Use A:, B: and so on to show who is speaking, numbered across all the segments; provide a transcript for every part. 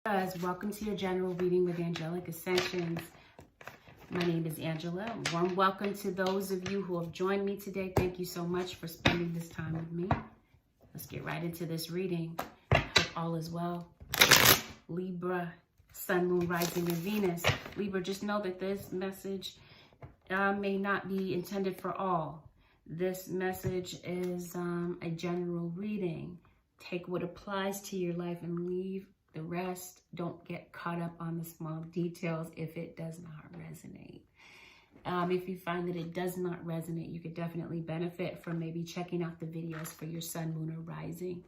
A: Welcome to your general reading with Angelic Ascensions. My name is Angela. Warm welcome to those of you who have joined me today. Thank you so much for spending this time with me. Let's get right into this reading. Hope all is well. Libra, Sun, Moon, Rising, and Venus. Libra, just know that this message may not be intended for all. This message is a general reading. Take what applies to your life and leave the rest. Don't get caught up on the small details if it does not resonate. If you find that it does not resonate, you could definitely benefit from maybe checking out the videos for your Sun, Moon, or Rising.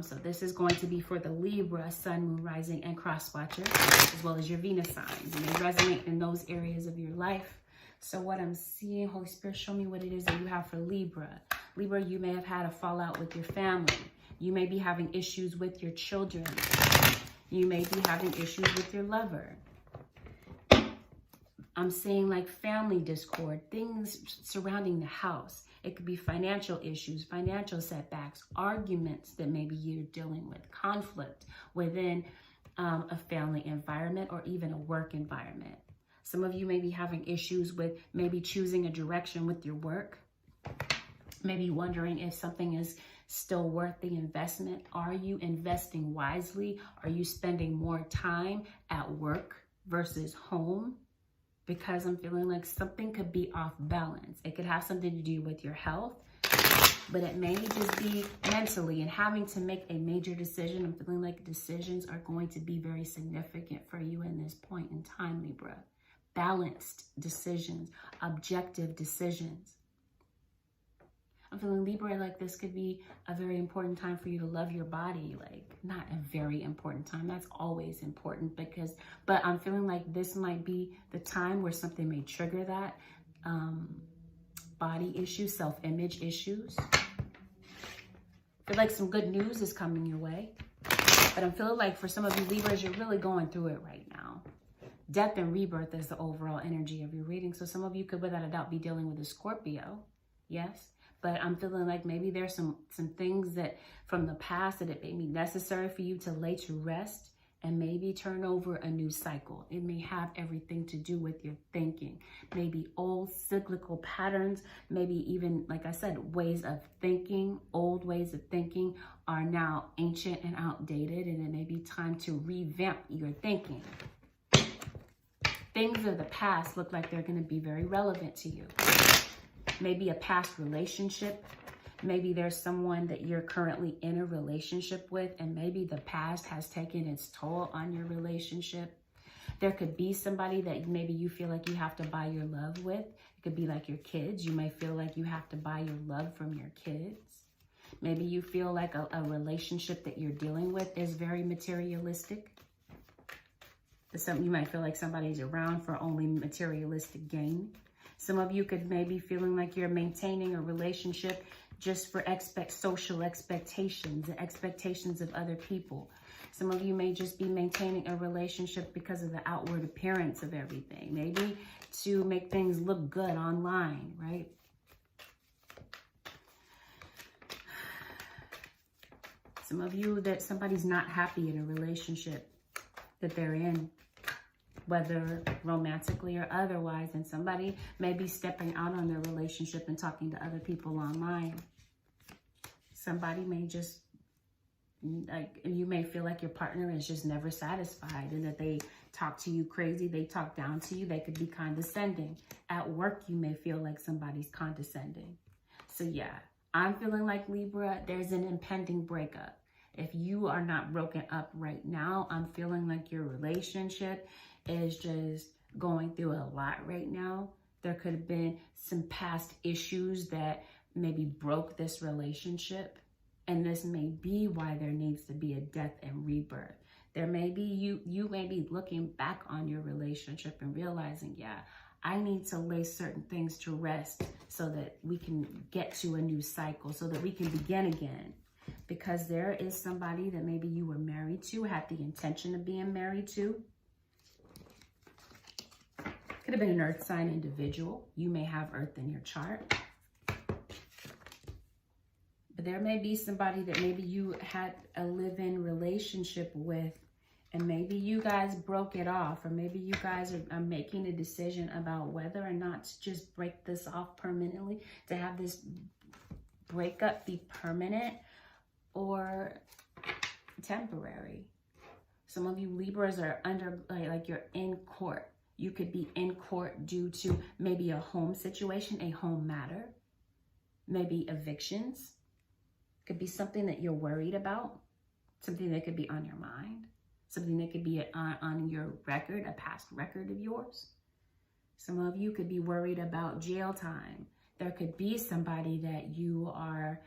A: So this is going to be for the Libra, Sun, Moon, Rising, and Cross Watcher, as well as your Venus signs. You may resonate in those areas of your life. So what I'm seeing, Holy Spirit, show me what it is that you have for Libra. Libra, you may have had a fallout with your family. You may be having issues with your children. You may be having issues with your lover. I'm seeing like family discord, things surrounding the house. It could be financial issues, financial setbacks, arguments that maybe you're dealing with, conflict within a family environment or even a work environment. Some of you may be having issues with maybe choosing a direction with your work. Maybe wondering if something is still worth the investment. Are you investing wisely? Are you spending more time at work versus home? Because I'm feeling like something could be off balance. It could have something to do with your health, but it may just be mentally and having to make a major decision. I'm feeling like decisions are going to be very significant for you in this point in time, Libra. Balanced decisions, objective decisions. I'm feeling Libra like this could be a very important time for you to love your body. Like, not a very important time. That's always important but I'm feeling like this might be the time where something may trigger that. Body issues, self-image issues. I feel like some good news is coming your way. But I'm feeling like for some of you Libras, you're really going through it right now. Death and rebirth is the overall energy of your reading. So some of you could, without a doubt, be dealing with a Scorpio. Yes. But I'm feeling like maybe there's some things that from the past that it may be necessary for you to lay to rest and maybe turn over a new cycle. It may have everything to do with your thinking. Maybe old cyclical patterns, maybe even, like I said, ways of thinking, old ways of thinking are now ancient and outdated, and it may be time to revamp your thinking. Things of the past look like they're going to be very relevant to you. Maybe a past relationship. Maybe there's someone that you're currently in a relationship with, and maybe the past has taken its toll on your relationship. There could be somebody that maybe you feel like you have to buy your love with. It could be like your kids. You may feel like you have to buy your love from your kids. Maybe you feel like a relationship that you're dealing with is very materialistic. You might feel like somebody's around for only materialistic gain. Some of you could maybe feeling like you're maintaining a relationship just for social expectations, the expectations of other people. Some of you may just be maintaining a relationship because of the outward appearance of everything. Maybe to make things look good online, right? Some of you that somebody's not happy in a relationship that they're in, whether romantically or otherwise, and somebody may be stepping out on their relationship and talking to other people online. Somebody may just, like, you may feel like your partner is just never satisfied and that they talk to you crazy, they talk down to you, they could be condescending. At work, you may feel like somebody's condescending. So yeah, I'm feeling like Libra, there's an impending breakup. If you are not broken up right now, I'm feeling like your relationship is just going through a lot right now. There could have been some past issues that maybe broke this relationship, and this may be why there needs to be a death and rebirth. There may be you may be looking back on your relationship and realizing, yeah, I need to lay certain things to rest so that we can get to a new cycle, so that we can begin again. Because there is somebody that maybe you were married to, had the intention of being married to. Could have been an earth sign individual. You may have earth in your chart. There may be somebody that maybe you had a live-in relationship with, and maybe you guys broke it off, or maybe you guys are making a decision about whether or not to just break this off permanently, to have this breakup be permanent or temporary. Some of you Libras are under, like you're in court. You could be in court due to maybe a home situation, a home matter, maybe evictions. Could be something that you're worried about, something that could be on your mind, something that could be on your record, a past record of yours. Some of you could be worried about jail time. There could be somebody that you are,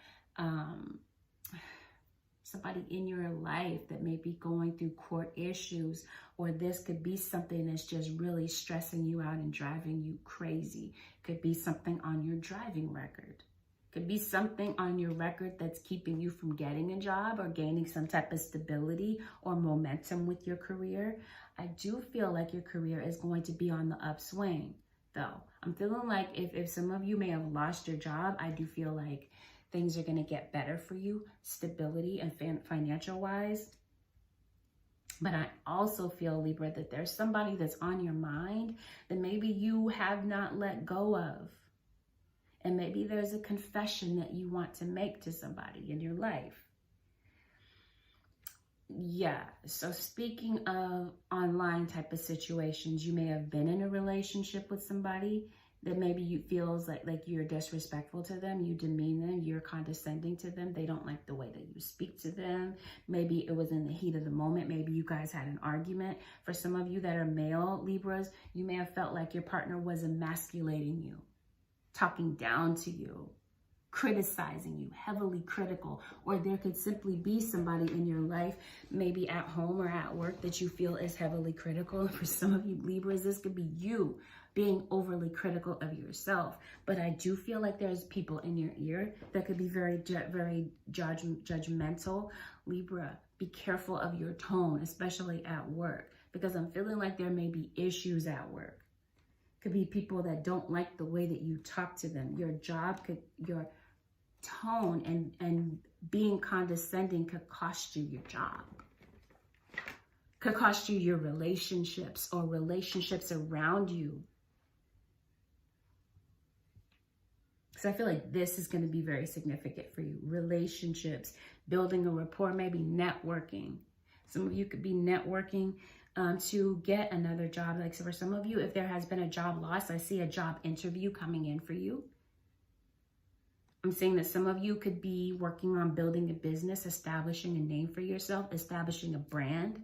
A: somebody in your life that may be going through court issues, or this could be something that's just really stressing you out and driving you crazy. Could be something on your driving record. Could be something on your record that's keeping you from getting a job or gaining some type of stability or momentum with your career. I do feel like your career is going to be on the upswing, though. I'm feeling like if some of you may have lost your job, I do feel like things are going to get better for you, stability and financial wise. But I also feel, Libra, that there's somebody that's on your mind that maybe you have not let go of. And maybe there's a confession that you want to make to somebody in your life. Yeah, so speaking of online type of situations, you may have been in a relationship with somebody that maybe you feels like you're disrespectful to them, you demean them, you're condescending to them, they don't like the way that you speak to them. Maybe it was in the heat of the moment, maybe you guys had an argument. For some of you that are male Libras, you may have felt like your partner was emasculating you, talking down to you, criticizing you, heavily critical. Or there could simply be somebody in your life, maybe at home or at work, that you feel is heavily critical. For some of you Libras, this could be you being overly critical of yourself. But I do feel like there's people in your ear that could be very judgmental. Libra, be careful of your tone, especially at work, because I'm feeling like there may be issues at work. Could be people that don't like the way that you talk to them. Your job could, your tone and being condescending could cost you your job. Could cost you your relationships or relationships around you. So I feel like this is going to be very significant for you. Relationships, building a rapport, maybe networking. Some of you could be networking to get another job. Like, so for some of you, if there has been a job loss, I see a job interview coming in for you. I'm saying that some of you could be working on building a business, establishing a name for yourself, establishing a brand,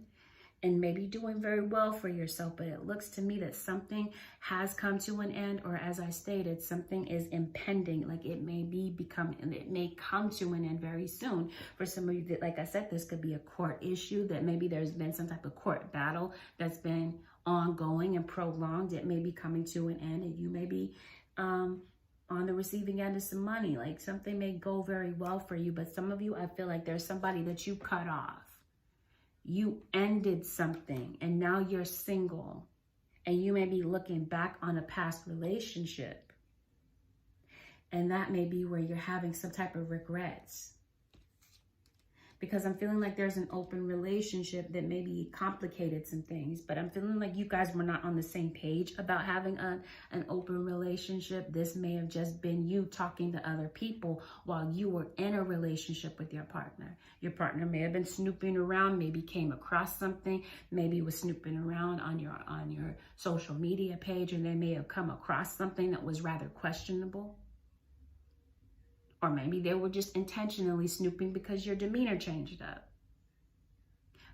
A: and maybe doing very well for yourself. But it looks to me that something has come to an end, or as I stated, something is impending. Like it may come to an end very soon. For some of you, that, like I said, this could be a court issue, that maybe there's been some type of court battle that's been ongoing and prolonged. It may be coming to an end, and you may be on the receiving end of some money. Like something may go very well for you, but some of you, I feel like there's somebody that you cut off. You ended something and now you're single, and you may be looking back on a past relationship, and that may be where you're having some type of regrets, because I'm feeling like there's an open relationship that maybe complicated some things. But I'm feeling like you guys were not on the same page about having an open relationship. This may have just been you talking to other people while you were in a relationship with your partner. Your partner may have been snooping around, maybe came across something, maybe was snooping around on your social media page, and they may have come across something that was rather questionable. Or maybe they were just intentionally snooping because your demeanor changed up.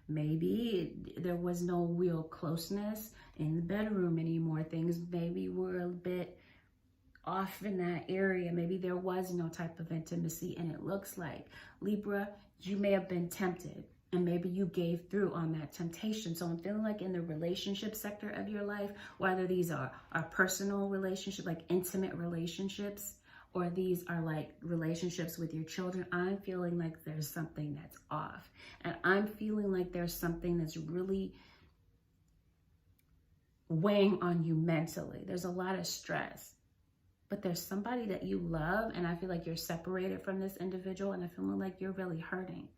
A: Maybe there was no real closeness in the bedroom anymore. Things maybe were a bit off in that area. Maybe there was no type of intimacy. And it looks like, Libra, you may have been tempted, and maybe you gave through on that temptation. So I'm feeling like in the relationship sector of your life, whether these are personal relationships, like intimate relationships, or these are like relationships with your children, I'm feeling like there's something that's off. And I'm feeling like there's something that's really weighing on you mentally. There's a lot of stress. But there's somebody that you love, and I feel like you're separated from this individual, and I feel like you're really hurting.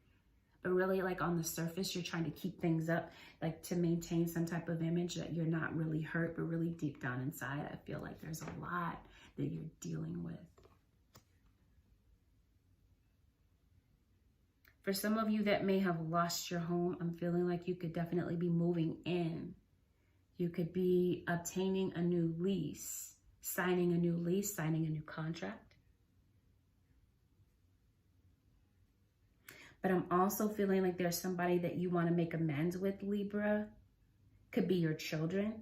A: But really, like, on the surface, you're trying to keep things up, like to maintain some type of image that you're not really hurt, but really deep down inside, I feel like there's a lot that you're dealing with. For some of you that may have lost your home, I'm feeling like you could definitely be moving in. You could be obtaining a new lease, signing a new lease, signing a new contract. But I'm also feeling like there's somebody that you want to make amends with, Libra. Could be your children.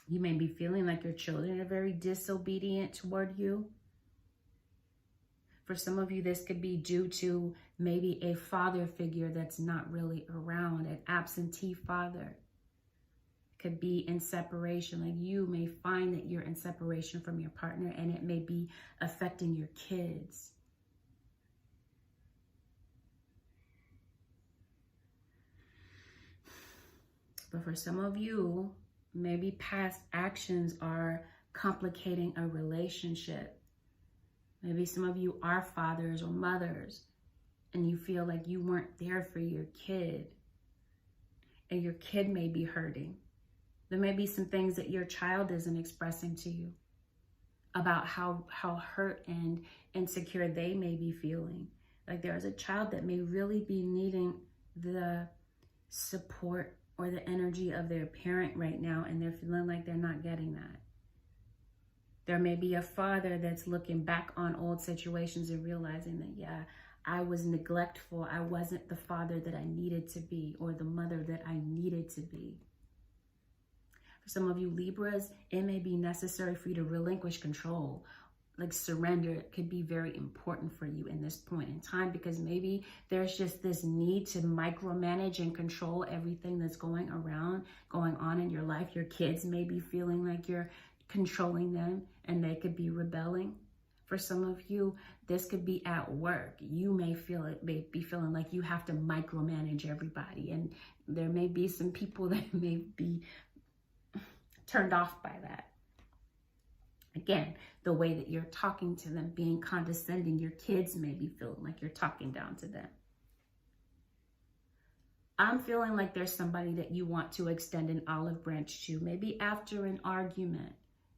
A: You may be feeling like your children are very disobedient toward you. For some of you, this could be due to maybe a father figure that's not really around, an absentee father. Could be in separation. Like, you may find that you're in separation from your partner, and it may be affecting your kids. But for some of you, maybe past actions are complicating a relationship. Maybe some of you are fathers or mothers, and you feel like you weren't there for your kid, and your kid may be hurting. There may be some things that your child isn't expressing to you about how hurt and insecure they may be feeling. Like, there's a child that may really be needing the support or the energy of their parent right now, and they're feeling like they're not getting that. There may be a father that's looking back on old situations and realizing that, yeah, I was neglectful. I wasn't the father that I needed to be, or the mother that I needed to be. For some of you Libras, it may be necessary for you to relinquish control. Like, surrender could be very important for you in this point in time, because maybe there's just this need to micromanage and control everything that's going on in your life. Your kids may be feeling like you're controlling them, and they could be rebelling. For some of you, this could be at work. You may be feeling like you have to micromanage everybody, and there may be some people that may be turned off by that. Again, the way that you're talking to them, being condescending, your kids may be feeling like you're talking down to them. I'm feeling like there's somebody that you want to extend an olive branch to, maybe after an argument,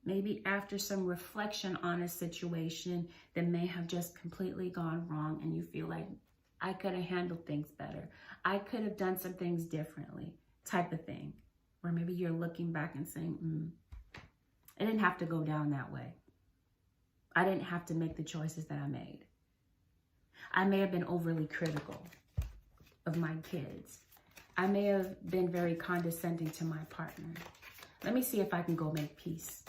A: maybe after some reflection on a situation that may have just completely gone wrong, and you feel like, I could have handled things better. I could have done some things differently, type of thing. Or maybe you're looking back and saying, I didn't have to go down that way. I didn't have to make the choices that I made. I may have been overly critical of my kids. I may have been very condescending to my partner. Let me see if I can go make peace.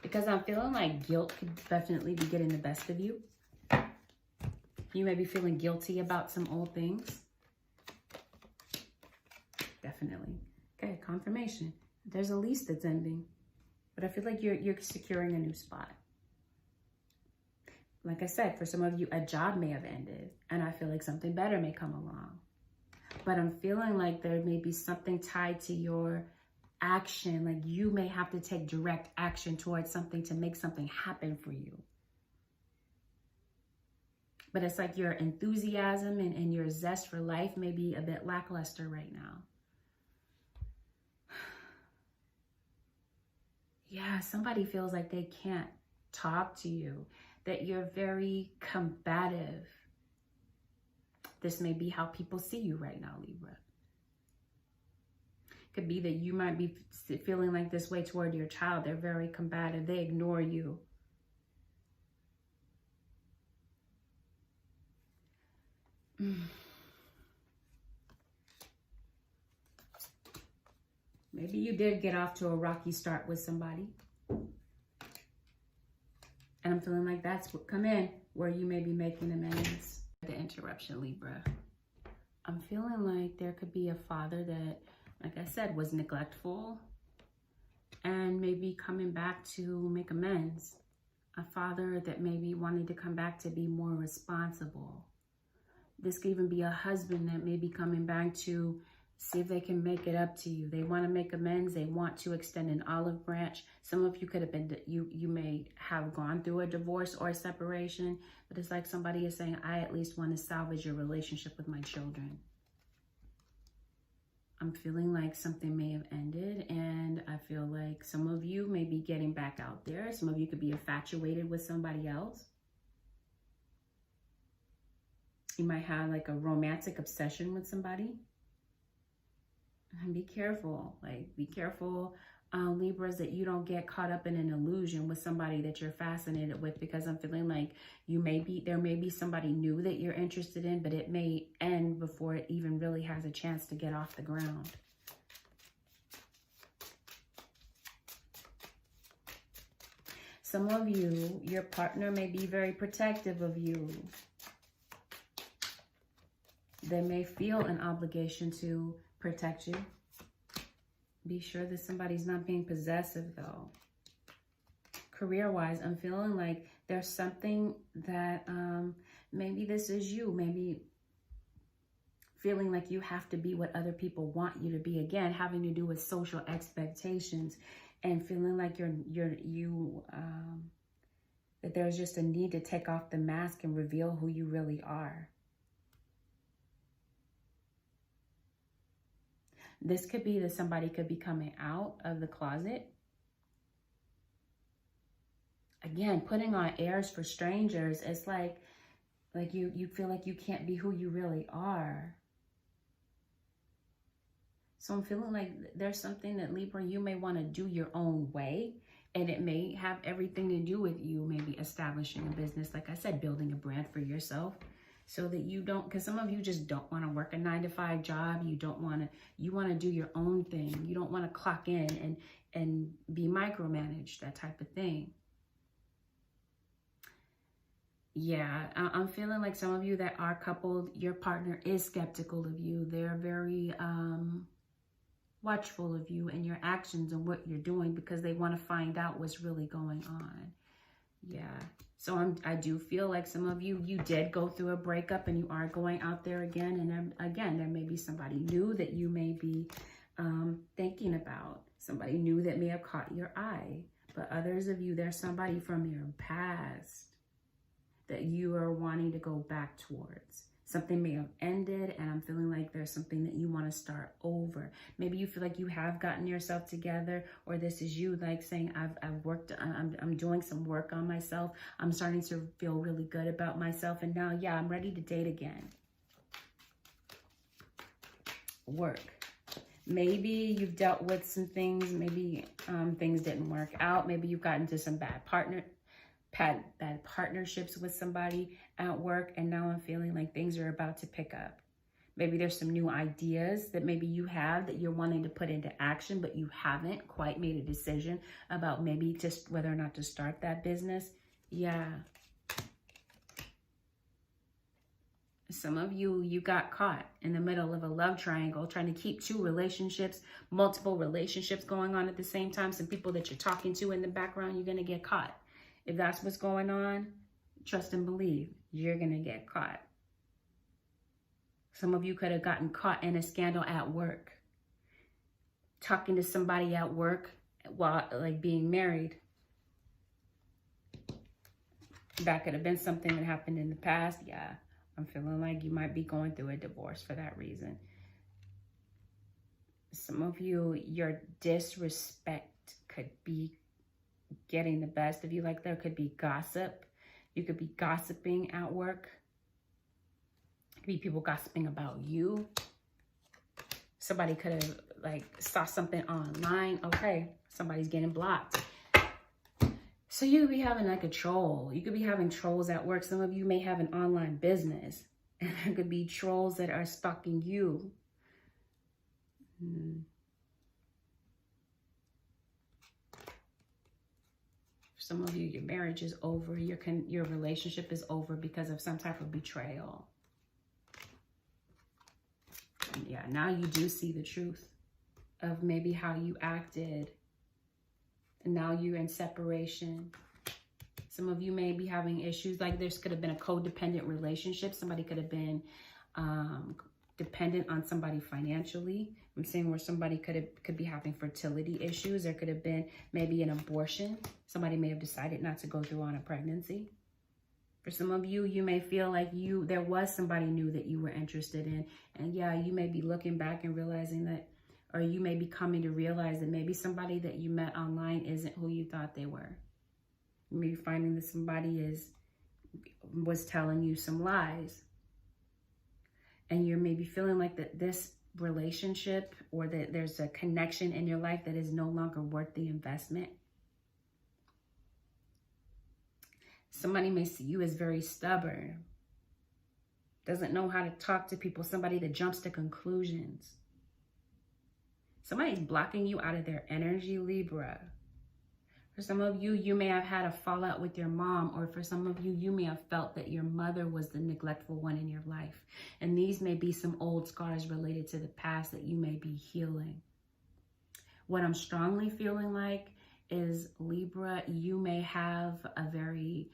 A: Because I'm feeling like guilt could definitely be getting the best of you. You may be feeling guilty about some old things. Definitely. Okay, confirmation. There's a lease that's ending, but I feel like you're securing a new spot. Like I said, for some of you, a job may have ended, and I feel like something better may come along. But I'm feeling like there may be something tied to your action. Like, you may have to take direct action towards something to make something happen for you. But it's like your enthusiasm and your zest for life may be a bit lackluster right now. Yeah, somebody feels like they can't talk to you, that you're very combative. This may be how people see you right now, Libra. Could be that you might be feeling like this way toward your child. They're very combative. They ignore you. Maybe you did get off to a rocky start with somebody. And I'm feeling like that's what come in where you may be making amends. The interruption, Libra. I'm feeling like there could be a father that, like I said, was neglectful and maybe coming back to make amends. A father that maybe wanted to come back to be more responsible. This could even be a husband that may be coming back to See if they can make it up to you. They want to make amends. They want to extend an olive branch. Some of you could have been, you may have gone through a divorce or a separation, but it's like somebody is saying, I at least want to salvage your relationship with my children. I'm feeling like something may have ended, and I feel like some of you may be getting back out there. Some of you could be infatuated with somebody else. You might have like a romantic obsession with somebody. And be careful, be careful, Libras, that you don't get caught up in an illusion with somebody that you're fascinated with, because I'm feeling like there may be somebody new that you're interested in, but it may end before it even really has a chance to get off the ground. Some of you, your partner may be very protective of you. They may feel an obligation to protect you. Be sure that somebody's not being possessive, though. Career-wise, I'm feeling like there's something that maybe this is you. Maybe feeling like you have to be what other people want you to be. Again, having to do with social expectations, and feeling like that there's just a need to take off the mask and reveal who you really are. This could be that somebody could be coming out of the closet. Again, putting on airs for strangers. It's like you feel like you can't be who you really are. So I'm feeling like there's something that, Libra, you may want to do your own way. And it may have everything to do with you maybe establishing a business. Like I said, building a brand for yourself. So that you don't, because some of you just don't want to work a 9-to-5 job. You want to do your own thing. You don't want to clock in and be micromanaged, that type of thing. Yeah, I'm feeling like some of you that are coupled, your partner is skeptical of you. They're very watchful of you and your actions and what you're doing, because they want to find out what's really going on. Yeah. So I do feel like some of you did go through a breakup and you are going out there again. And again, there may be somebody new that you may be thinking about. Somebody new that may have caught your eye. But others of you, there's somebody from your past that you are wanting to go back towards. Something may have ended, and I'm feeling like there's something that you want to start over. Maybe you feel like you have gotten yourself together, or this is you like saying, I'm doing some work on myself. I'm starting to feel really good about myself. And now, yeah, I'm ready to date again. Work. Maybe you've dealt with some things. Maybe things didn't work out. Maybe you've gotten into some bad partnerships with somebody at work, and now I'm feeling like things are about to pick up. Maybe there's some new ideas that maybe you have that you're wanting to put into action, but you haven't quite made a decision about maybe just whether or not to start that business. Yeah. Some of you got caught in the middle of a love triangle, trying to keep two relationships, multiple relationships going on at the same time. Some people that you're talking to in the background, you're going to get caught. If that's what's going on, trust and believe, you're going to get caught. Some of you could have gotten caught in a scandal at work. Talking to somebody at work while being married. That could have been something that happened in the past. Yeah, I'm feeling like you might be going through a divorce for that reason. Some of you, your disrespect could be getting the best of you. Like there could be gossip. You could be gossiping at work. It could be people gossiping about you. Somebody could have saw something online. Okay, somebody's getting blocked. So you could be having a troll. You could be having trolls at work. Some of you may have an online business, and there could be trolls that are stalking you. Some of you, your marriage is over. Your relationship is over because of some type of betrayal. And yeah, now you do see the truth of maybe how you acted. And now you're in separation. Some of you may be having issues. Like this could have been a codependent relationship. Somebody could have been dependent on somebody financially. I'm saying where somebody could be having fertility issues. There could have been maybe an abortion. Somebody may have decided not to go through on a pregnancy. For some of you, you may feel like there was somebody new that you were interested in. And yeah, you may be looking back and realizing that, or you may be coming to realize that maybe somebody that you met online isn't who you thought they were. You may be finding that somebody was telling you some lies. And you're maybe feeling like that this relationship or that there's a connection in your life that is no longer worth the investment. Somebody may see you as very stubborn, doesn't know how to talk to people, somebody that jumps to conclusions. Somebody's blocking you out of their energy, Libra. For some of you, you may have had a fallout with your mom, or for some of you, you may have felt that your mother was the neglectful one in your life. And these may be some old scars related to the past that you may be healing. What I'm strongly feeling like is, Libra, you may have a very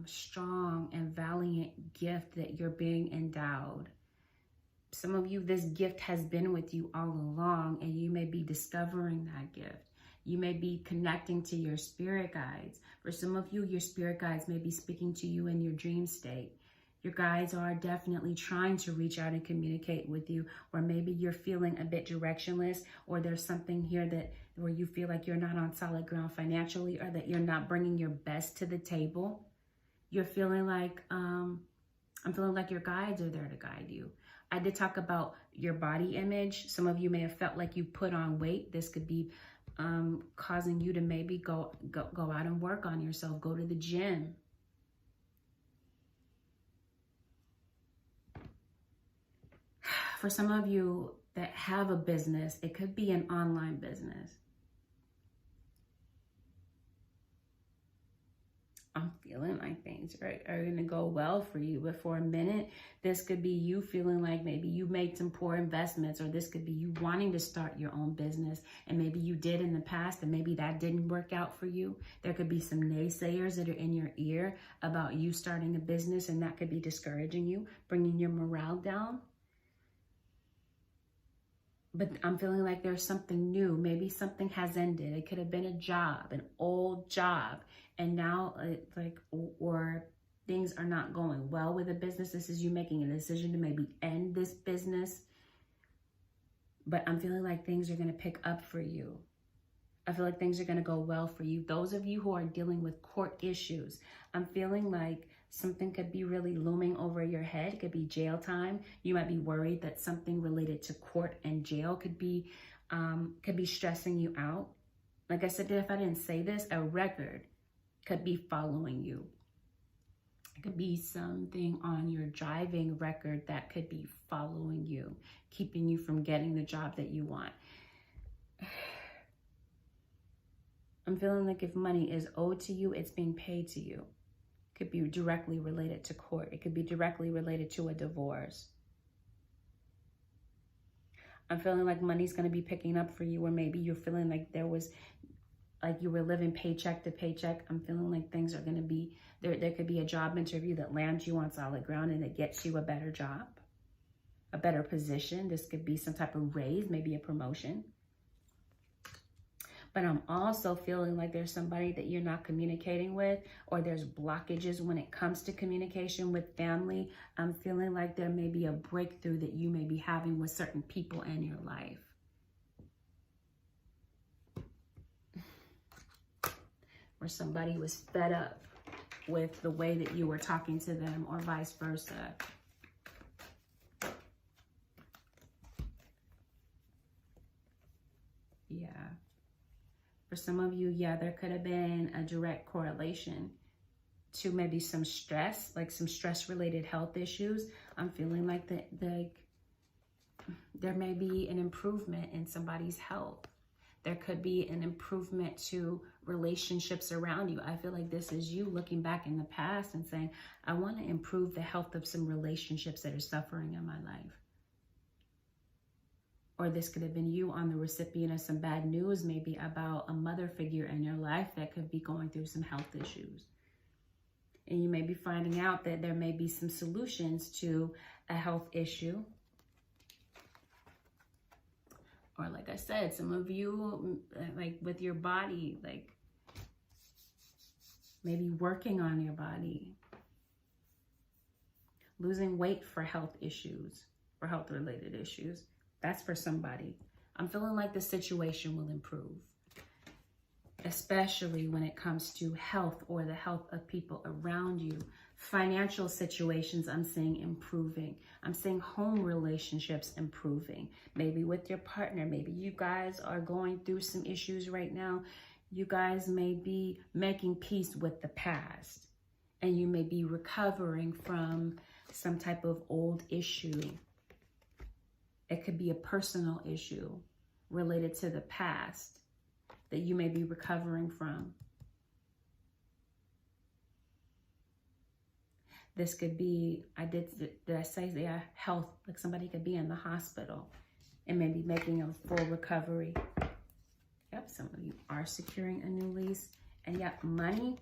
A: strong and valiant gift that you're being endowed. Some of you, this gift has been with you all along, and you may be discovering that gift. You may be connecting to your spirit guides. For some of you, your spirit guides may be speaking to you in your dream state. Your guides are definitely trying to reach out and communicate with you, or maybe you're feeling a bit directionless, or there's something here where you feel like you're not on solid ground financially, or that you're not bringing your best to the table. You're feeling like, I'm feeling like your guides are there to guide you. I did talk about your body image. Some of you may have felt like you put on weight. This could be causing you to maybe go out and work on yourself, go to the gym. For some of you that have a business, it could be an online business. I'm feeling like things are going to go well for you. But for a minute, this could be you feeling like maybe you made some poor investments, or this could be you wanting to start your own business. And maybe you did in the past, and maybe that didn't work out for you. There could be some naysayers that are in your ear about you starting a business, and that could be discouraging you, bringing your morale down. But I'm feeling like there's something new. Maybe something has ended. It could have been a job, an old job. And now it's like, or things are not going well with a business. This is you making a decision to maybe end this business. But I'm feeling like things are going to pick up for you. I feel like things are going to go well for you. Those of you who are dealing with court issues, I'm feeling like something could be really looming over your head. It could be jail time. You might be worried that something related to court and jail could be stressing you out. Like I said, if I didn't say this, a record could be following you. It could be something on your driving record that could be following you, keeping you from getting the job that you want. I'm feeling like if money is owed to you, it's being paid to you. It could be directly related to court. It could be directly related to a divorce. I'm feeling like money's going to be picking up for you, or maybe you're feeling like you were living paycheck to paycheck. I'm feeling like things are going to be, there could be a job interview that lands you on solid ground and it gets you a better job, a better position. This could be some type of raise, maybe a promotion. But I'm also feeling like there's somebody that you're not communicating with, or there's blockages when it comes to communication with family. I'm feeling like there may be a breakthrough that you may be having with certain people in your life. Or somebody was fed up with the way that you were talking to them, or vice versa. Yeah. For some of you, yeah, there could have been a direct correlation to maybe some stress, like some stress-related health issues. I'm feeling like there may be an improvement in somebody's health. There could be an improvement to relationships around you. I feel like this is you looking back in the past and saying, I want to improve the health of some relationships that are suffering in my life. Or this could have been you on the recipient of some bad news, maybe about a mother figure in your life that could be going through some health issues. And you may be finding out that there may be some solutions to a health issue Or like I said, some of you, like with your body, like maybe working on your body. Losing weight for health issues, for health-related issues. That's for somebody. I'm feeling like the situation will improve, especially when it comes to health or the health of people around you. Financial situations, I'm seeing improving. I'm seeing home relationships improving. Maybe with your partner. Maybe you guys are going through some issues right now. You guys may be making peace with the past, and you may be recovering from some type of old issue. It could be a personal issue related to the past that you may be recovering from. This could be, did I say health? Like somebody could be in the hospital and maybe making a full recovery. Yep, some of you are securing a new lease. And yep, money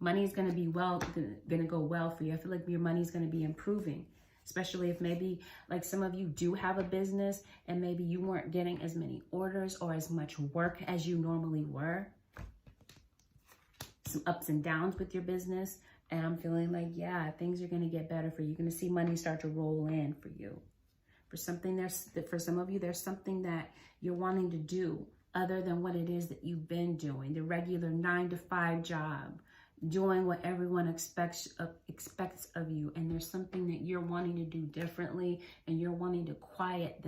A: is going to be going to go well for you. I feel like your money is going to be improving, especially if maybe like some of you do have a business and maybe you weren't getting as many orders or as much work as you normally were. Some ups and downs with your business. And I'm feeling like, yeah, things are going to get better for you. You're going to see money start to roll in for you. For some of you, there's something that you're wanting to do other than what it is that you've been doing. The regular 9-to-5 job, doing what everyone expects of you. And there's something that you're wanting to do differently, and you're wanting to quiet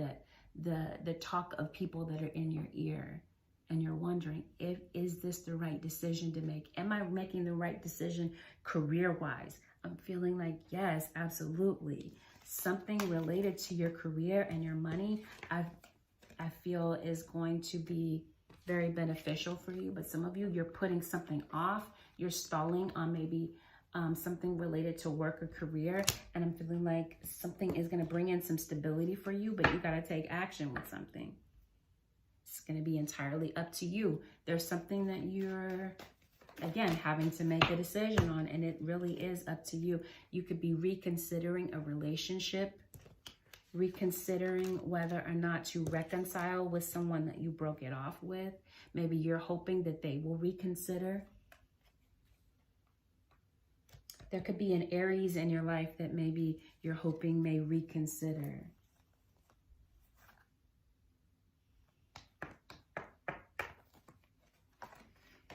A: the talk of people that are in your ear. And you're wondering, is this the right decision to make? Am I making the right decision career-wise? I'm feeling like, yes, absolutely. Something related to your career and your money, I feel is going to be very beneficial for you. But some of you, you're putting something off. You're stalling on maybe something related to work or career. And I'm feeling like something is going to bring in some stability for you, but you got to take action with something. It's going to be entirely up to you. There's something that you're, again, having to make a decision on, and it really is up to you. You could be reconsidering a relationship, reconsidering whether or not to reconcile with someone that you broke it off with. Maybe you're hoping that they will reconsider. There could be an Aries in your life that maybe you're hoping may reconsider.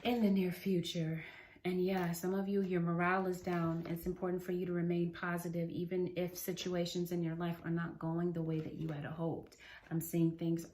A: In the near future. And yeah, some of you, your morale is down. It's important for you to remain positive, even if situations in your life are not going the way that you had hoped. I'm seeing things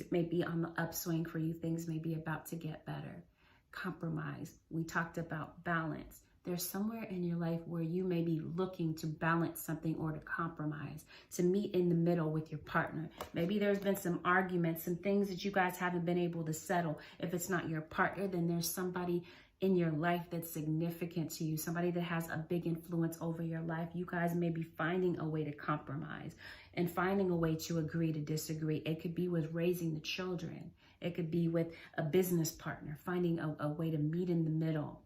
A: may be on the upswing for you. Things may be about to get better. Compromise. We talked about balance. There's somewhere in your life where you may be looking to balance something or to compromise, to meet in the middle with your partner. Maybe there's been some arguments, some things that you guys haven't been able to settle. If it's not your partner, then there's somebody in your life that's significant to you, somebody that has a big influence over your life. You guys may be finding a way to compromise and finding a way to agree to disagree. It could be with raising the children. It could be with a business partner, finding a way to meet in the middle.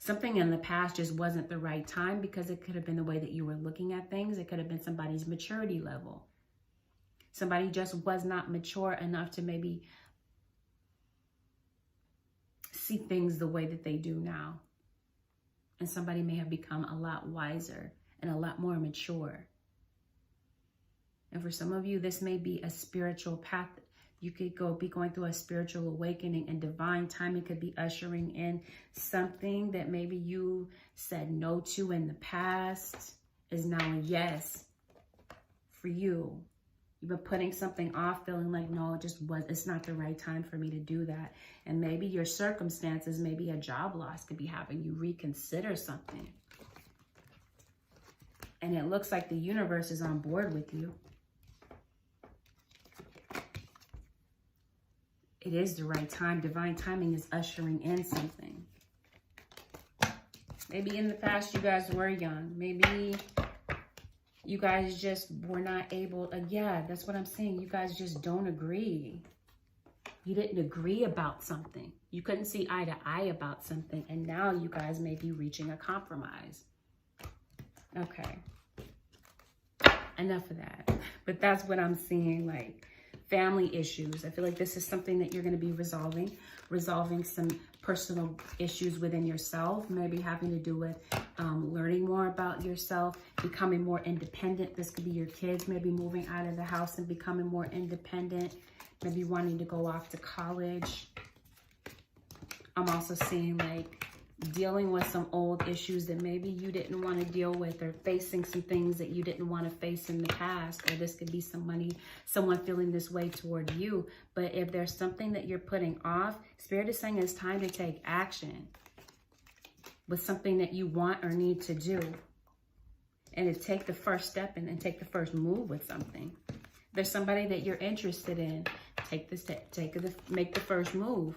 A: Something in the past just wasn't the right time, because it could have been the way that you were looking at things. It could have been somebody's maturity level. Somebody just was not mature enough to maybe see things the way that they do now. And somebody may have become a lot wiser and a lot more mature. And for some of you, this may be a spiritual path. You could be going through a spiritual awakening, and divine timing could be ushering in something that maybe you said no to in the past is now a yes for you. You've been putting something off, feeling like, no, it's not the right time for me to do that. And maybe your circumstances, maybe a job loss could be having you reconsider something. And it looks like the universe is on board with you. It is the right time. Divine timing is ushering in something. Maybe in the past you guys were young. Maybe you guys just were not able. Yeah, that's what I'm saying. You guys just don't agree. You didn't agree about something. You couldn't see eye to eye about something. And now you guys may be reaching a compromise. Okay. Enough of that. But that's what I'm seeing, like family issues. I feel like this is something that you're going to be resolving some personal issues within yourself, maybe having to do with learning more about yourself, becoming more independent. This could be your kids maybe moving out of the house and becoming more independent, maybe wanting to go off to college. I'm also seeing like dealing with some old issues that maybe you didn't want to deal with, or facing some things that you didn't want to face in the past. Or this could be someone feeling this way toward you. But if there's something that you're putting off, Spirit is saying it's time to take action with something that you want or need to do, and to take the first step and take the first move with something. There's somebody that you're interested in. Take the step, make the first move.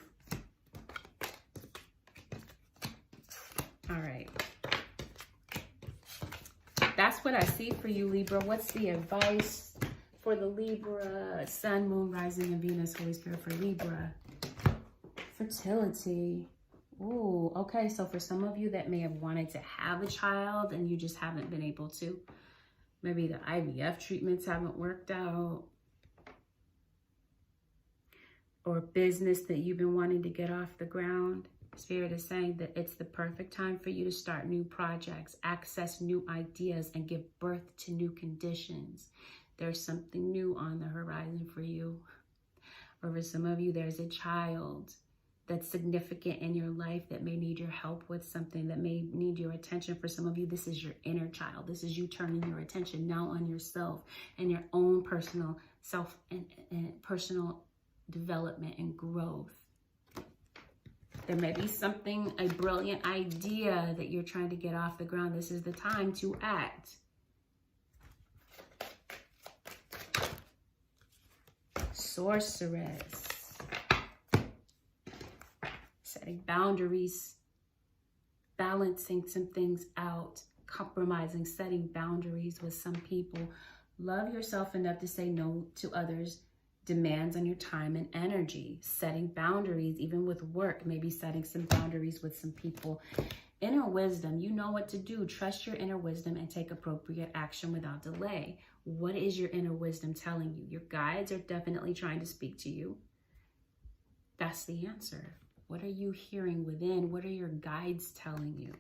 A: All right. That's what I see for you, Libra. What's the advice for the Libra? Sun, Moon, Rising, and Venus, Holy Spirit for Libra. Fertility. Ooh, okay. So for some of you that may have wanted to have a child and you just haven't been able to. Maybe the IVF treatments haven't worked out. Or business that you've been wanting to get off the ground. Spirit is saying that it's the perfect time for you to start new projects, access new ideas, and give birth to new conditions. There's something new on the horizon for you. Or for some of you, there's a child that's significant in your life that may need your help with something, that may need your attention. For some of you, this is your inner child. This is you turning your attention now on yourself and your own personal self and personal development and growth. There may be something, a brilliant idea that you're trying to get off the ground. This is the time to act. Sorceress. Setting boundaries, balancing some things out, compromising, setting boundaries with some people. Love yourself enough to say no to others' demands on your time and energy. Setting boundaries, even with work, maybe setting some boundaries with some people. Inner wisdom, you know what to do. Trust your inner wisdom and take appropriate action without delay. What is your inner wisdom telling you? Your guides are definitely trying to speak to you. That's the answer. What are you hearing within? What are your guides telling you?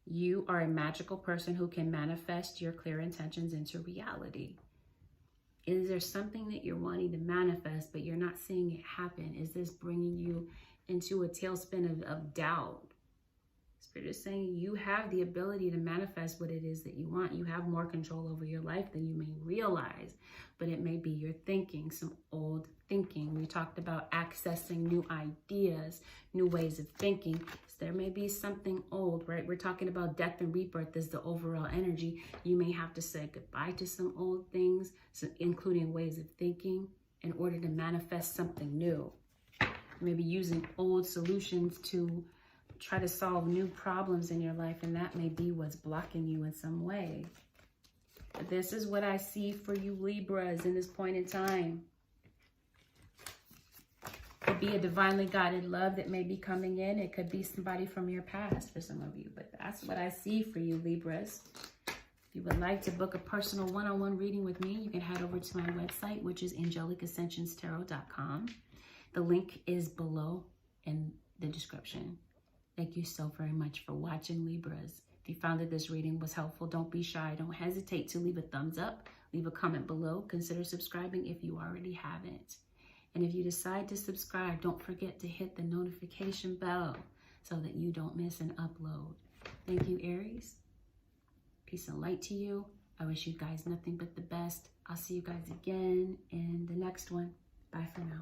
A: You are a magical person who can manifest your clear intentions into reality. Is there something that you're wanting to manifest, but you're not seeing it happen? Is this bringing you into a tailspin of doubt? Spirit is saying you have the ability to manifest what it is that you want. You have more control over your life than you may realize, but it may be your thinking, some old thinking. We talked about accessing new ideas, new ways of thinking. So there may be something old, right? We're talking about death and rebirth as the overall energy. You may have to say goodbye to some old things, including ways of thinking, in order to manifest something new. Maybe using old solutions to try to solve new problems in your life, and that may be what's blocking you in some way. But this is what I see for you Libras in this point in time. It could be a divinely guided love that may be coming in. It could be somebody from your past for some of you, but that's what I see for you Libras. If you would like to book a personal one-on-one reading with me, you can head over to my website, which is AngelicAscensionsTarot.com. The link is below in the description. Thank you so very much for watching, Libras. If you found that this reading was helpful, don't be shy. Don't hesitate to leave a thumbs up, leave a comment below. Consider subscribing if you already haven't. And if you decide to subscribe, don't forget to hit the notification bell so that you don't miss an upload. Thank you, Aries. Peace and light to you. I wish you guys nothing but the best. I'll see you guys again in the next one. Bye for now.